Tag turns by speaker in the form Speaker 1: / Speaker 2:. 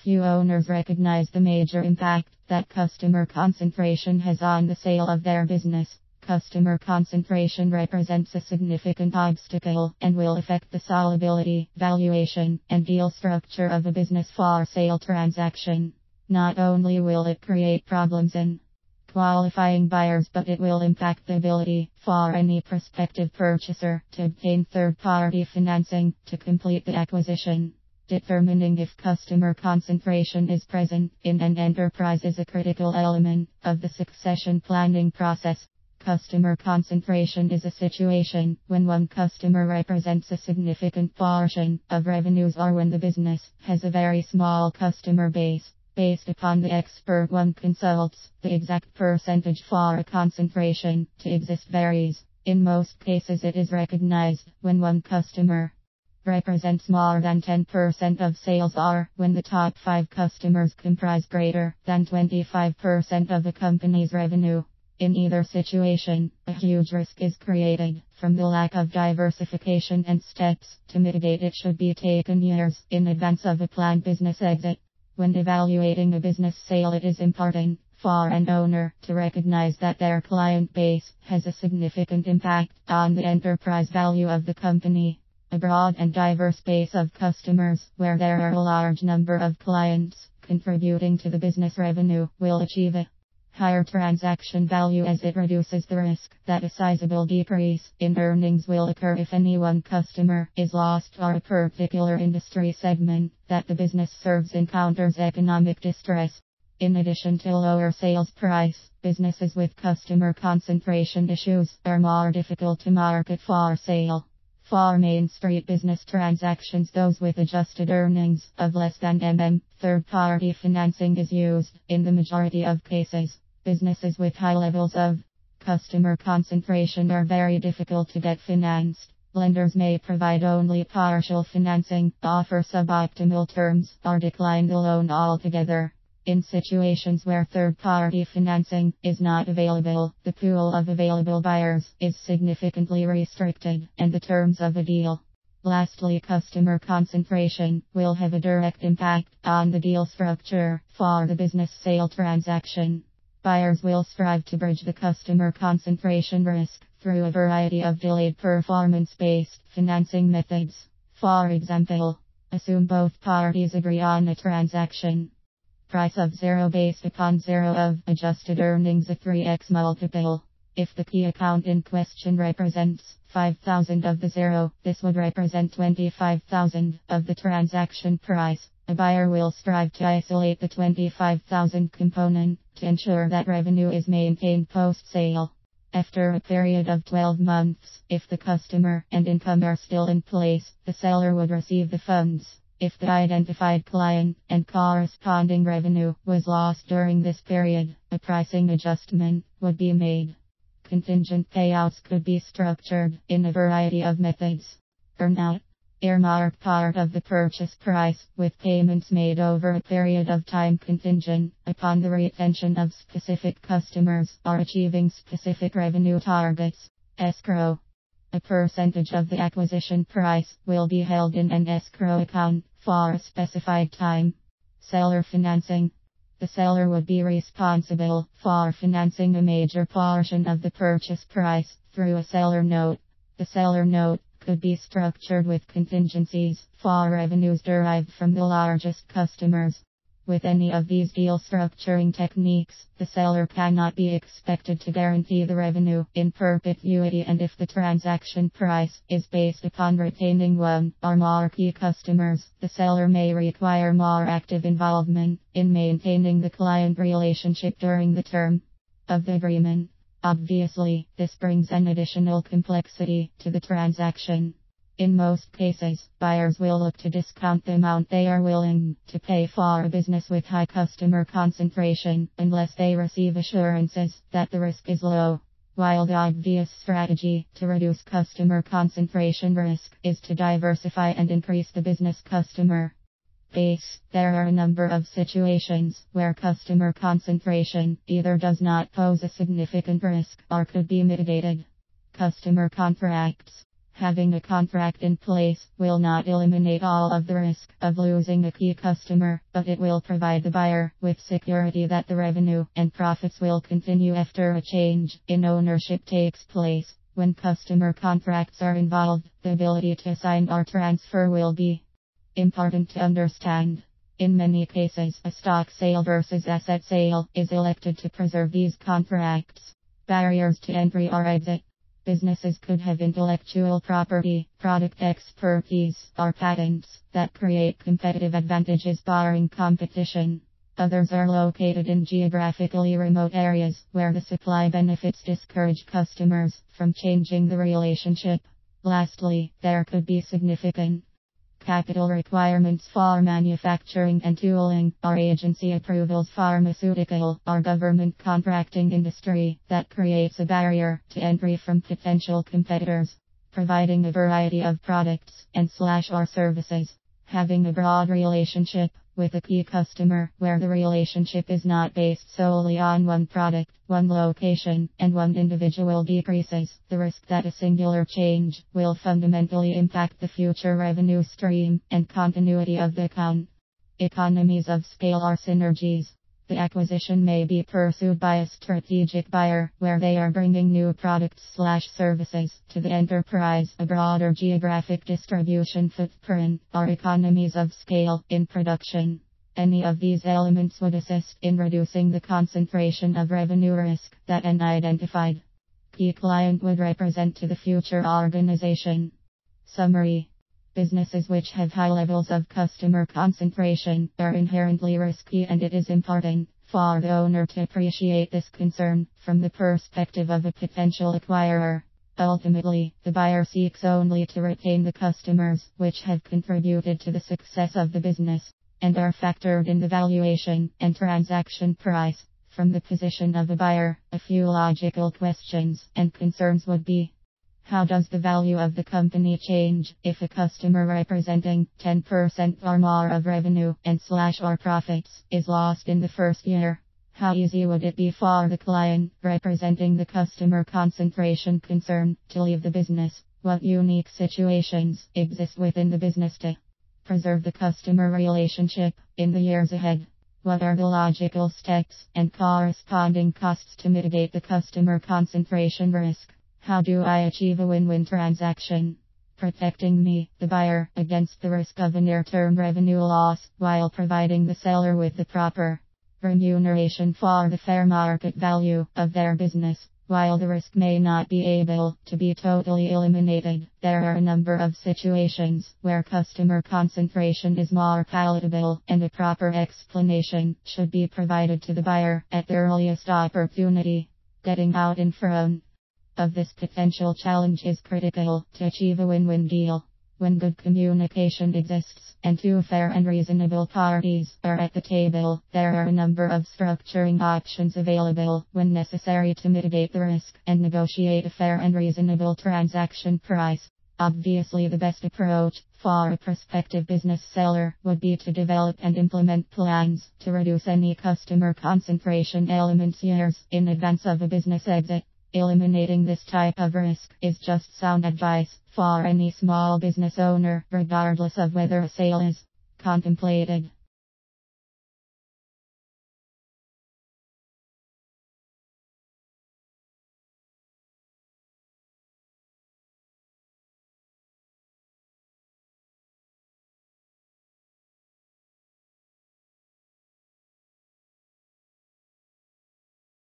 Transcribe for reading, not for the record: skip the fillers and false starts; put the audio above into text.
Speaker 1: Few owners recognize the major impact that customer concentration has on the sale of their business. Customer concentration represents a significant obstacle and will affect the saleability, valuation, and deal structure of a business for sale transaction. Not only will it create problems in qualifying buyers, but it will impact the ability for any prospective purchaser to obtain third-party financing to complete the acquisition. Determining if customer concentration is present in an enterprise is a critical element of the succession planning process. Customer concentration is a situation when one customer represents a significant portion of revenues or when the business has a very small customer base. Based upon the expert one consults, the exact percentage for a concentration to exist varies. In most cases it is recognized when one customer represents more than 10% of sales or when the top 5 customers comprise greater than 25% of a company's revenue. In either situation, a huge risk is created from the lack of diversification, and steps to mitigate it should be taken years in advance of a planned business exit. When evaluating a business sale, it is important for an owner to recognize that their client base has a significant impact on the enterprise value of the company. A broad and diverse base of customers, where there are a large number of clients contributing to the business revenue, will achieve a higher transaction value as it reduces the risk that a sizable decrease in earnings will occur if any one customer is lost or a particular industry segment that the business serves encounters economic distress. In addition to lower sales price, businesses with customer concentration issues are more difficult to market for sale. For Main Street business transactions, those with adjusted earnings of less than third-party financing is used in the majority of cases. Businesses with high levels of customer concentration are very difficult to get financed. Lenders may provide only partial financing, offer suboptimal terms, or decline the loan altogether. In situations where third-party financing is not available, the pool of available buyers is significantly restricted, and the terms of a deal. Lastly, customer concentration will have a direct impact on the deal structure for the business sale transaction. Buyers will strive to bridge the customer concentration risk through a variety of delayed performance-based financing methods. For example, assume both parties agree on a transaction price of 0 based upon 0 of adjusted earnings, a 3x multiple. If the key account in question represents 5,000 of the 0, this would represent 25,000 of the transaction price. A buyer will strive to isolate the 25,000 component to ensure that revenue is maintained post-sale. After a period of 12 months, if the customer and income are still in place, the seller would receive the funds. If the identified client and corresponding revenue was lost during this period, a pricing adjustment would be made. Contingent payouts could be structured in a variety of methods. Earnout. Earmark part of the purchase price, with payments made over a period of time contingent upon the retention of specific customers or achieving specific revenue targets. Escrow. A percentage of the acquisition price will be held in an escrow account for a specified time. Seller financing. The seller would be responsible for financing a major portion of the purchase price through a seller note. The seller note could be structured with contingencies for revenues derived from the largest customers. With any of these deal structuring techniques, the seller cannot be expected to guarantee the revenue in perpetuity, and if the transaction price is based upon retaining one or more key customers, the seller may require more active involvement in maintaining the client relationship during the term of the agreement. Obviously, this brings an additional complexity to the transaction. In most cases, buyers will look to discount the amount they are willing to pay for a business with high customer concentration, unless they receive assurances that the risk is low. While the obvious strategy to reduce customer concentration risk is to diversify and increase the business customer base, there are a number of situations where customer concentration either does not pose a significant risk or could be mitigated. Customer contracts. Having a contract in place will not eliminate all of the risk of losing a key customer, but it will provide the buyer with security that the revenue and profits will continue after a change in ownership takes place. When customer contracts are involved, the ability to sign or transfer will be important to understand. In many cases, a stock sale versus asset sale is elected to preserve these contracts. Barriers to entry or exit. Businesses could have intellectual property, product expertise, or patents that create competitive advantages barring competition. Others are located in geographically remote areas where the supply benefits discourage customers from changing the relationship. Lastly, there could be significant capital requirements for manufacturing and tooling, or agency approvals pharmaceutical or government contracting industry that creates a barrier to entry from potential competitors. Providing a variety of products and/or services. Having a broad relationship with a key customer where the relationship is not based solely on one product, one location, and one individual decreases the risk that a singular change will fundamentally impact the future revenue stream and continuity of the account. Economies of scale or synergies. The acquisition may be pursued by a strategic buyer where they are bringing new products/services to the enterprise, a broader geographic distribution footprint, or economies of scale in production. Any of these elements would assist in reducing the concentration of revenue risk that an identified key client would represent to the future organization. Summary. Businesses which have high levels of customer concentration are inherently risky, and it is important for the owner to appreciate this concern from the perspective of a potential acquirer. Ultimately, the buyer seeks only to retain the customers which have contributed to the success of the business and are factored in the valuation and transaction price. From the position of a buyer, a few logical questions and concerns would be: how does the value of the company change if a customer representing 10% or more of revenue and/or profits is lost in the first year? How easy would it be for the client representing the customer concentration concern to leave the business? What unique situations exist within the business to preserve the customer relationship in the years ahead? What are the logical steps and corresponding costs to mitigate the customer concentration risk? How do I achieve a win-win transaction, protecting me, the buyer, against the risk of a near-term revenue loss, while providing the seller with the proper remuneration for the fair market value of their business? While the risk may not be able to be totally eliminated, there are a number of situations where customer concentration is more palatable, and a proper explanation should be provided to the buyer at the earliest opportunity. Getting out in front of this potential challenge is critical to achieve a win-win deal. When good communication exists and two fair and reasonable parties are at the table, there are a number of structuring options available when necessary to mitigate the risk and negotiate a fair and reasonable transaction price. Obviously, the best approach for a prospective business seller would be to develop and implement plans to reduce any customer concentration elements years in advance of a business exit. Eliminating this type of risk is just sound advice for any small business owner, regardless of whether a sale is contemplated.